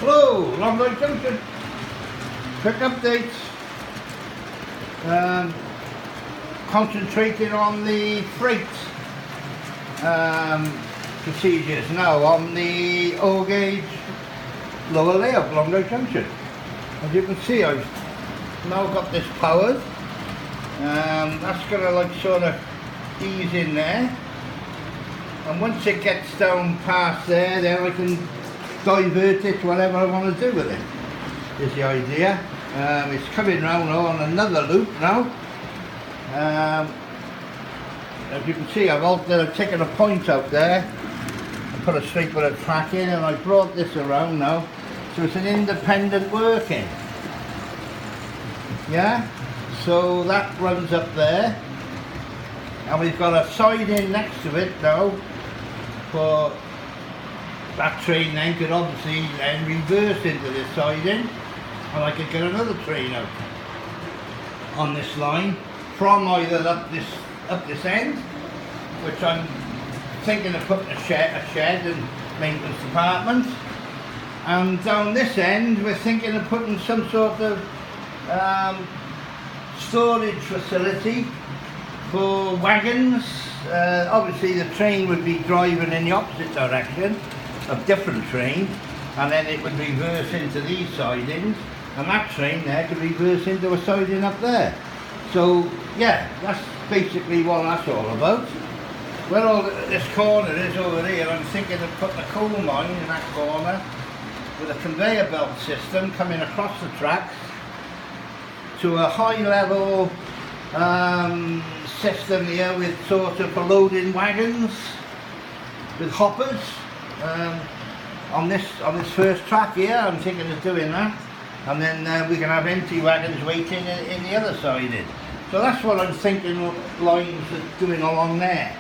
Hello, Dyke Junction. Quick update. Concentrating on the freight procedures now on the O gauge lower layout along Dyke Junction. As you can see, I've now got this powered. That's going to like sort of ease in there, and once it gets down past there, then I can divert it to whatever I want to do with it, is the idea. It's coming round now on another loop now. As you can see, I've taken a point out there and put a straight with a track in, and I brought this around now, so it's an independent working. Yeah, so that runs up there, and we've got a siding next to it now for that train. Then could obviously then reverse into this siding, and I could get another train out on this line from either up this end, which I'm thinking of putting a shed and maintenance department, and down this end we're thinking of putting some sort of storage facility for wagons. Obviously the train would be driving in the opposite direction, a different train, and then it would reverse into these sidings, and that train there could reverse into a siding up there. So yeah, that's basically what that's all about. Where all this corner is over here, I'm thinking of putting a coal mine in that corner with a conveyor belt system coming across the tracks to a high level system here with sort of for loading wagons with hoppers. On this first track here, I'm thinking of doing that, and then we can have empty wagons waiting in the other siding. So that's what I'm thinking of lines of doing along there.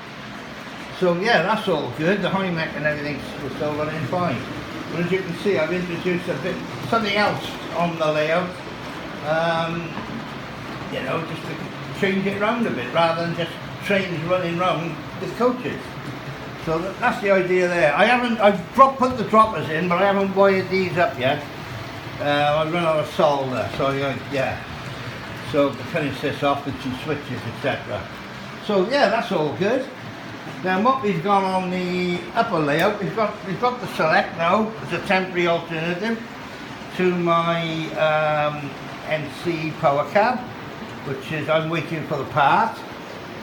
So yeah, that's all good. The high mech and everything's still running fine. But as you can see, I've introduced something else on the layout. You know, just to change it around a bit rather than just trains running round with coaches. So that's the idea there. I've put the droppers in, but I haven't wired these up yet. I've run out of solder, so yeah. So to finish this off with some switches, etc. So yeah, that's all good. Now what we've got on the upper layout, we've got the Select now as a temporary alternative to my NC power cab, which is, I'm waiting for the part.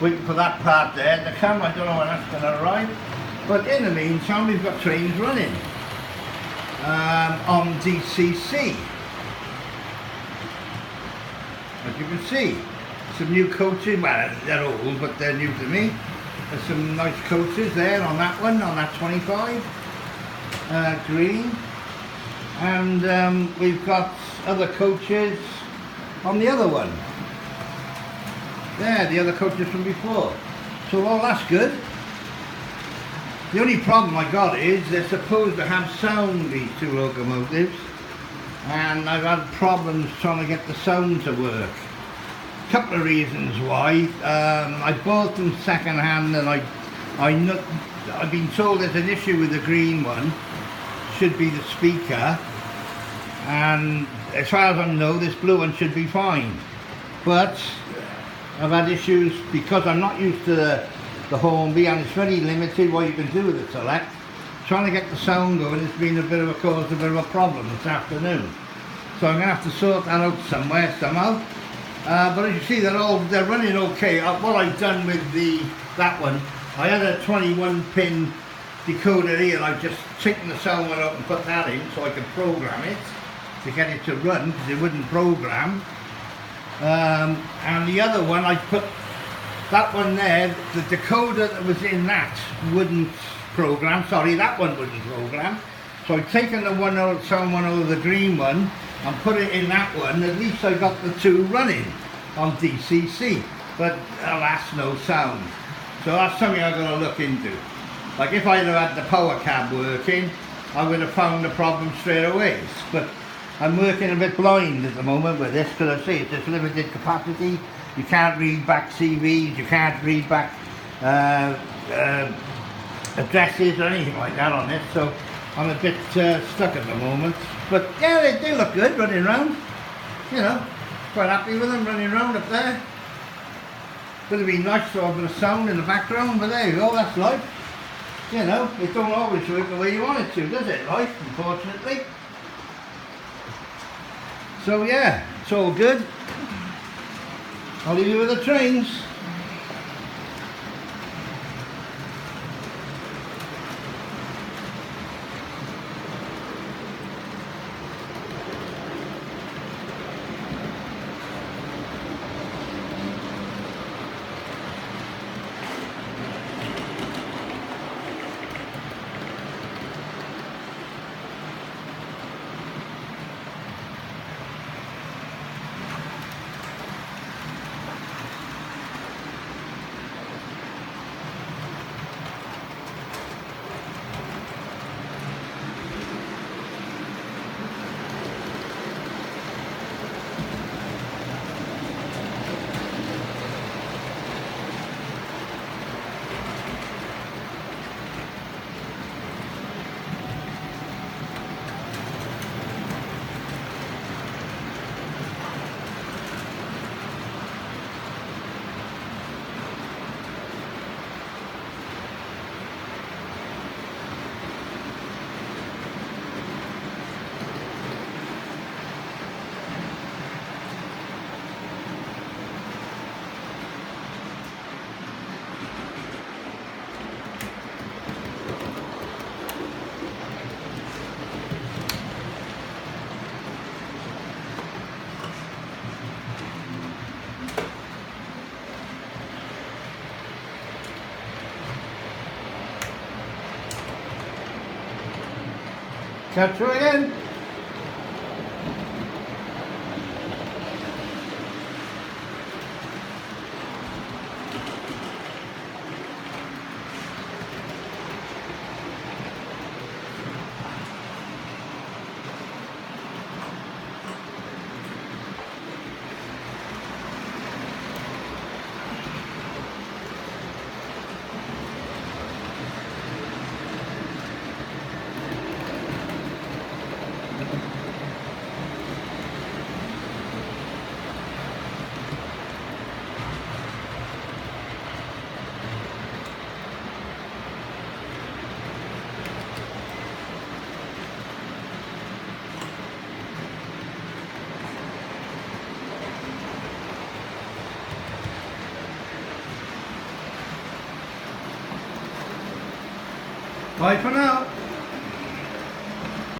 Waiting for that part there to come. I don't know when that's going to arrive. But in the meantime, we've got trains running on DCC. As you can see, some new coaches. Well, they're old, but they're new to me. There's some nice coaches there on that one, on that 25 green. And we've got other coaches on the other one. There, the other coaches from before. So all that's good. The only problem I got is they're supposed to have sound, these two locomotives, and I've had problems trying to get the sound to work. A couple of reasons why. I bought them second hand, and I've been told there's an issue with the green one. Should be the speaker, and as far as I know, this blue one should be fine. But I've had issues because I'm not used to the Hornby, and it's very limited what you can do with the Select. Trying to get the sound going has been caused a bit of a problem this afternoon. So I'm going to have to sort that out somehow. But as you see, they're running okay. What I've done with that one, I had a 21 pin decoder here, and I've just taken the sound one out and put that in so I could program it to get it to run, because it wouldn't program. And the other one, I put that one there, the decoder that was in that wouldn't program. Sorry, that one wouldn't program. So I've taken the sound one over the green one and put it in that one. At least I got the two running on DCC. But alas, no sound. So that's something I've got to look into. Like if I'd have had the power cab working, I would have found the problem straight away. But I'm working a bit blind at the moment with this, because I see it's just limited capacity. You can't read back CVs, you can't read back addresses or anything like that on this. So I'm a bit stuck at the moment. But yeah, they look good running around. You know, quite happy with them running around up there. Would have been nice to have a bit of sound in the background, but there you go, that's life. You know, it don't always work the way you want it to, does it, life, unfortunately? So yeah, it's all good. I'll leave you with the trains. Catch you again. Bye for now.